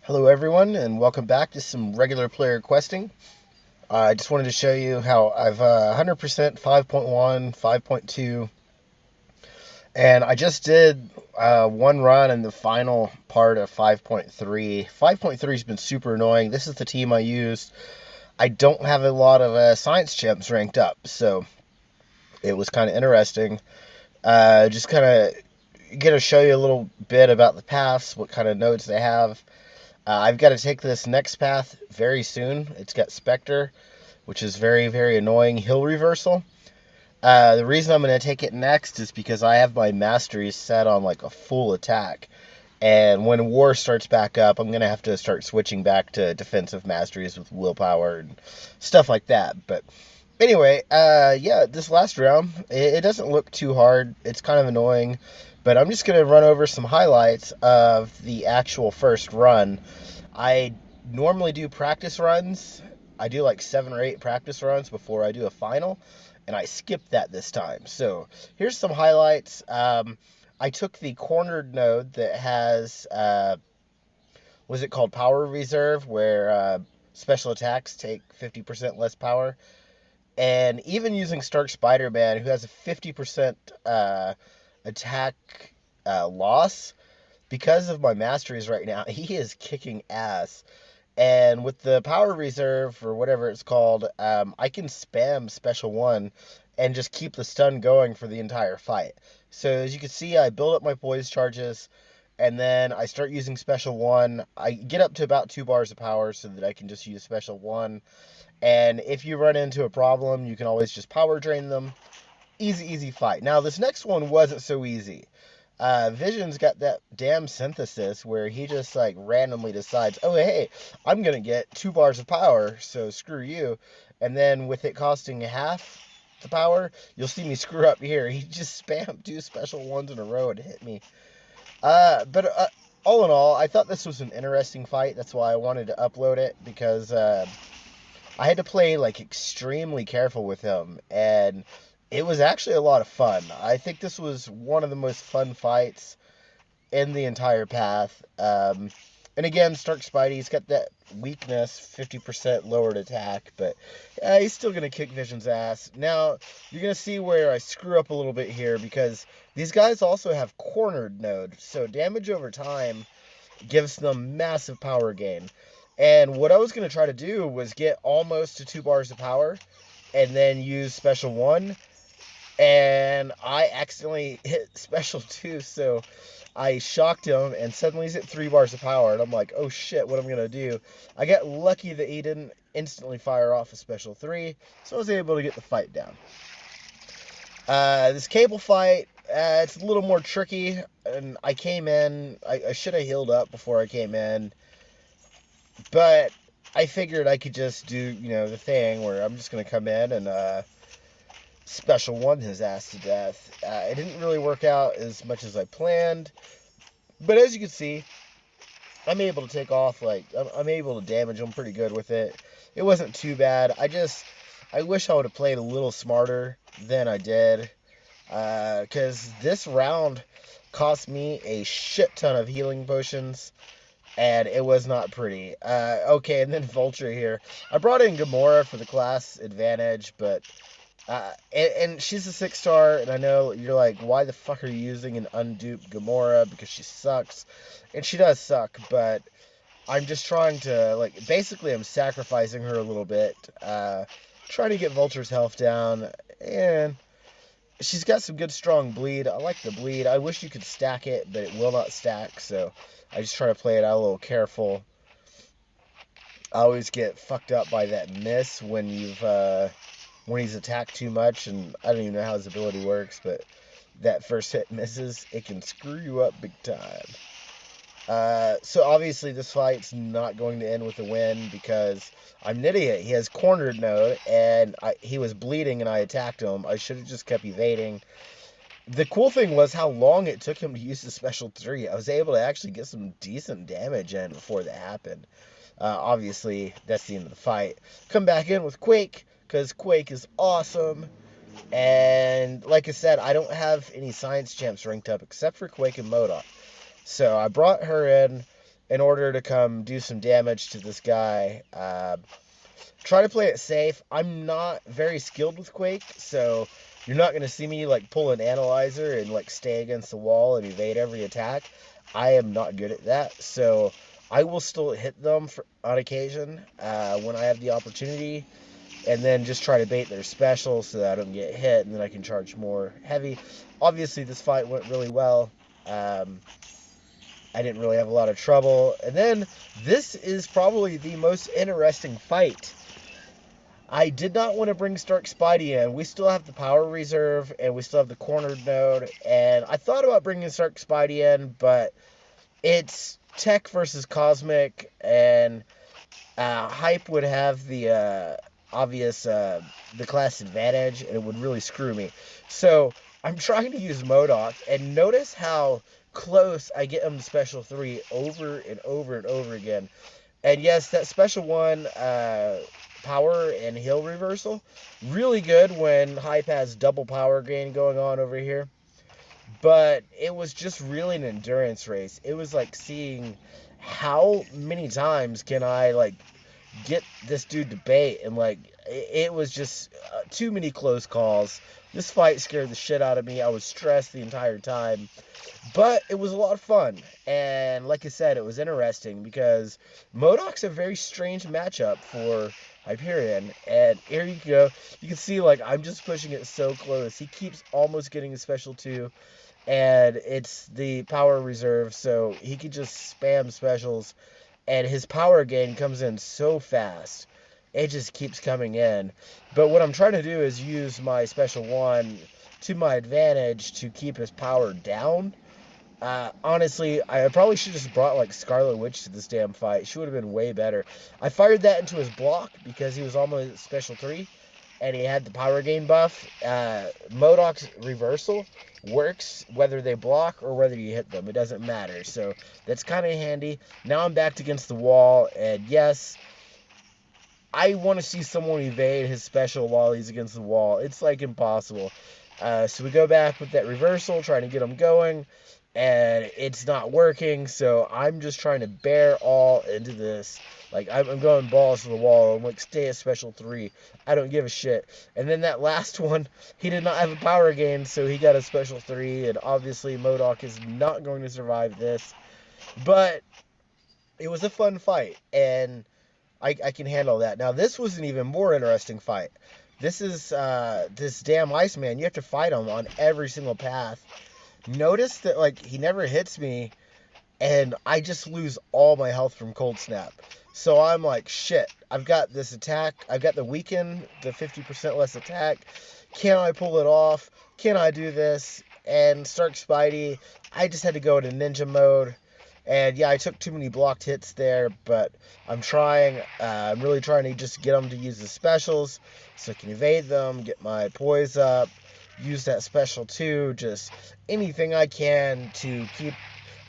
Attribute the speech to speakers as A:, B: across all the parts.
A: Hello everyone and welcome back to some regular player questing. I just wanted to show you how I've 100% 5.1, 5.2, and I just did one run in the final part of 5.3. 5.3 has been super annoying. This is the team I used. I don't have a lot of science champs ranked up, so it was kind of interesting. Just kind of going to show you a little bit about the paths, what kind of nodes they have. I've got to take this next path very soon. It's got Spectre, which is very, very annoying hill reversal. The reason I'm going to take it next is because I have my masteries set on like a full attack. And when war starts back up, I'm going to have to start switching back to defensive masteries with willpower and stuff like that. But anyway, yeah, this last round, it doesn't look too hard. It's kind of annoying. But I'm just going to run over some highlights of the actual first run. I normally do practice runs. I do like 7 or 8 practice runs before I do a final, and I skipped that this time. So here's some highlights. I took the cornered node that has, was it called Power Reserve, where special attacks take 50% less power. And even using Stark Spider-Man, who has a 50% attack loss, because of my masteries right now, he is kicking ass. And with the power reserve, or whatever it's called, I can spam special 1 and just keep the stun going for the entire fight. So as you can see, I build up my poise charges, and then I start using special 1. I get up to about 2 bars of power so that I can just use special 1. And if you run into a problem, you can always just power drain them. Easy, easy fight. Now, this next one wasn't so easy. Vision's got that damn synthesis where he just like randomly decides, oh hey, I'm gonna get 2 bars of power, so screw you. And then with it costing half the power, you'll see me screw up here. He just spammed 2 special 1s in a row and hit me. But all in all, I thought this was an interesting fight. That's why I wanted to upload it, because I had to play like extremely careful with him, and it was actually a lot of fun. I think this was one of the most fun fights in the entire path. And again, Stark Spidey's got that weakness, 50% lowered attack, but he's still going to kick Vision's ass. Now, you're going to see where I screw up a little bit here, because these guys also have cornered node, so damage over time gives them massive power gain. And what I was going to try to do was get almost to 2 bars of power and then use special 1. And I accidentally hit special 2, so I shocked him, and suddenly he's at 3 bars of power. And I'm like, oh shit, what am I going to do? I got lucky that he didn't instantly fire off a special 3, so I was able to get the fight down. This cable fight, it's a little more tricky, and I came in, I should have healed up before I came in, but I figured I could just do, the thing where I'm just going to come in and special 1 his ass to death. It didn't really work out as much as I planned, but as you can see, I'm able to take off, I'm able to damage him pretty good with it. It wasn't too bad. I wish I would have played a little smarter than I did, because this round cost me a shit ton of healing potions, and it was not pretty. Okay, and then Vulture here. I brought in Gamora for the class advantage, but and she's a 6-star, and I know you're like, why the fuck are you using an unduped Gamora? Because she sucks, and she does suck, but I'm just trying to, basically I'm sacrificing her a little bit, trying to get Vulture's health down, and she's got some good strong bleed. I like the bleed. I wish you could stack it, but it will not stack, so I just try to play it out a little careful. I always get fucked up by that miss when he's attacked too much, and I don't even know how his ability works, but that first hit misses, it can screw you up big time. So obviously this fight's not going to end with a win, because I'm an idiot. He has cornered node, and he was bleeding, and I attacked him. I should have just kept evading. The cool thing was how long it took him to use the special 3. I was able to actually get some decent damage in before that happened. Obviously, that's the end of the fight. Come back in with Quake, because Quake is awesome. And like I said, I don't have any science champs ranked up except for Quake and Modok. So I brought her in, in order to come do some damage to this guy. Try to play it safe. I'm not very skilled with Quake, so you're not going to see me like pull an analyzer and like stay against the wall and evade every attack. I am not good at that, so I will still hit them on occasion when I have the opportunity, and then just try to bait their special so that I don't get hit, and then I can charge more heavy. Obviously, this fight went really well. I didn't really have a lot of trouble. And then this is probably the most interesting fight. I did not want to bring Stark Spidey in. We still have the power reserve, and we still have the cornered node. And I thought about bringing Stark Spidey in, but it's Tech versus Cosmic, and Hype would have the obvious the class advantage, and it would really screw me. So I'm trying to use Modok, and notice how close I get him to special 3 over and over and over again. And yes, that special 1 power and heal reversal, really good when Hype has double power gain going on over here. But it was just really an endurance race. It was like seeing how many times can I like get this dude to bait, and like it was just too many close calls. This fight scared the shit out of me. I was stressed the entire time, but it was a lot of fun. And like I said, it was interesting because Modok's a very strange matchup for Hyperion. And here you go. You can see like I'm just pushing it so close. He keeps almost getting a special 2. And it's the power reserve, so he can just spam specials. And his power gain comes in so fast. It just keeps coming in. But what I'm trying to do is use my special 1 to my advantage to keep his power down. Honestly, I probably should have just brought like Scarlet Witch to this damn fight. She would have been way better. I fired that into his block because he was almost special 3. And he had the power gain buff. Modok's reversal works whether they block or whether you hit them. It doesn't matter. So that's kind of handy. Now I'm backed against the wall. And yes, I want to see someone evade his special while he's against the wall. It's like impossible. So we go back with that reversal, trying to get him going. And it's not working, so I'm just trying to bear all into this. Like, I'm going balls to the wall. I'm like, stay at special 3. I don't give a shit. And then that last one, he did not have a power gain, so he got a special 3. And obviously, Modok is not going to survive this. But it was a fun fight, and I can handle that. Now, this was an even more interesting fight. This is this damn Iceman. You have to fight him on every single path. Notice that, like, he never hits me, and I just lose all my health from Cold Snap. So I'm like, shit, I've got this attack. I've got the weaken, the 50% less attack. Can I pull it off? Can I do this? And Stark Spidey, I just had to go into ninja mode. And yeah, I took too many blocked hits there, but I'm trying. I'm really trying to just get him to use the specials so I can evade them, get my poise up, use that special too, just anything I can to keep.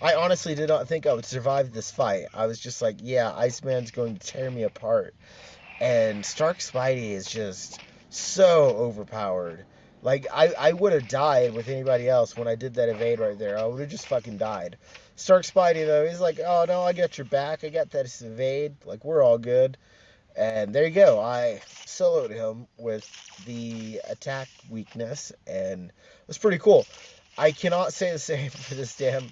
A: I honestly did not think I would survive this fight. I was just like, yeah, Iceman's going to tear me apart. And Stark Spidey is just so overpowered. Like, I would have died with anybody else when I did that evade right there. I would have just fucking died. Stark Spidey, though, he's like, oh, no, I got your back. I got that evade. Like, we're all good. And there you go. I soloed him with the attack weakness, and it was pretty cool. I cannot say the same for this damn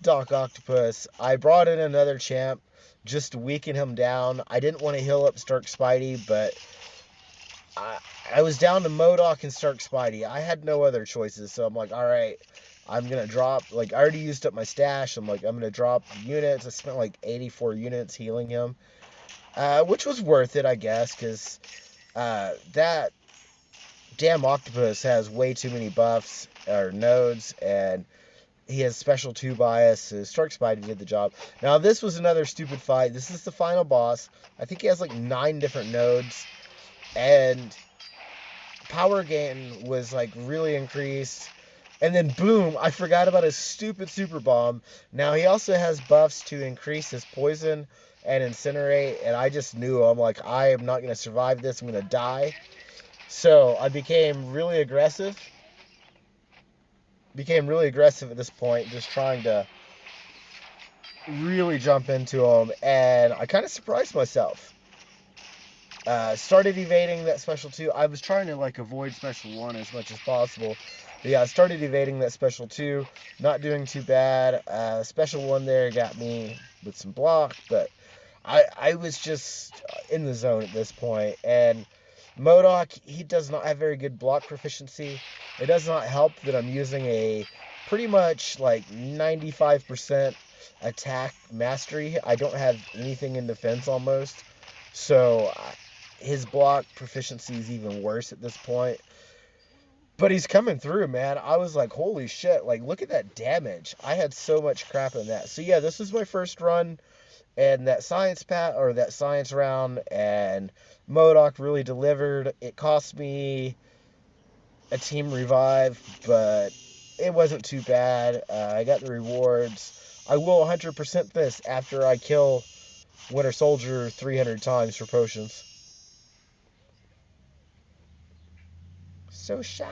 A: Doc Octopus. I brought in another champ just to weaken him down. I didn't want to heal up Stark Spidey, but I was down to Modok and Stark Spidey. I had no other choices, so I'm like, all right, I'm going to drop. Like, I already used up my stash. I'm like, I'm going to drop units. I spent like 84 units healing him. Which was worth it, I guess, because that damn Octopus has way too many buffs or nodes, and he has special 2 bias, so Stark Spidey did the job. Now, this was another stupid fight. This is the final boss. I think he has like 9 different nodes, and power gain was like really increased. And then boom, I forgot about his stupid super bomb. Now, he also has buffs to increase his poison and incinerate, and I just knew, I'm like, I am not going to survive this. I'm going to die. So I became really aggressive. At this point, just trying to really jump into him, and I kind of surprised myself. Started evading that special 2. I was trying to like avoid special 1 as much as possible. But yeah, I started evading that special 2, not doing too bad. Special 1 there got me with some block, but I was just in the zone at this point. And Modok, he does not have very good block proficiency. It does not help that I'm using a pretty much like 95% attack mastery. I don't have anything in defense almost. So his block proficiency is even worse at this point. But he's coming through, man. I was like, holy shit. Like, look at that damage. I had so much crap in that. So, yeah, this was my first run. And that that science round, and Modok really delivered. It cost me a team revive, but it wasn't too bad. I got the rewards. I will 100% this after I kill Winter Soldier 300 times for potions. So shy.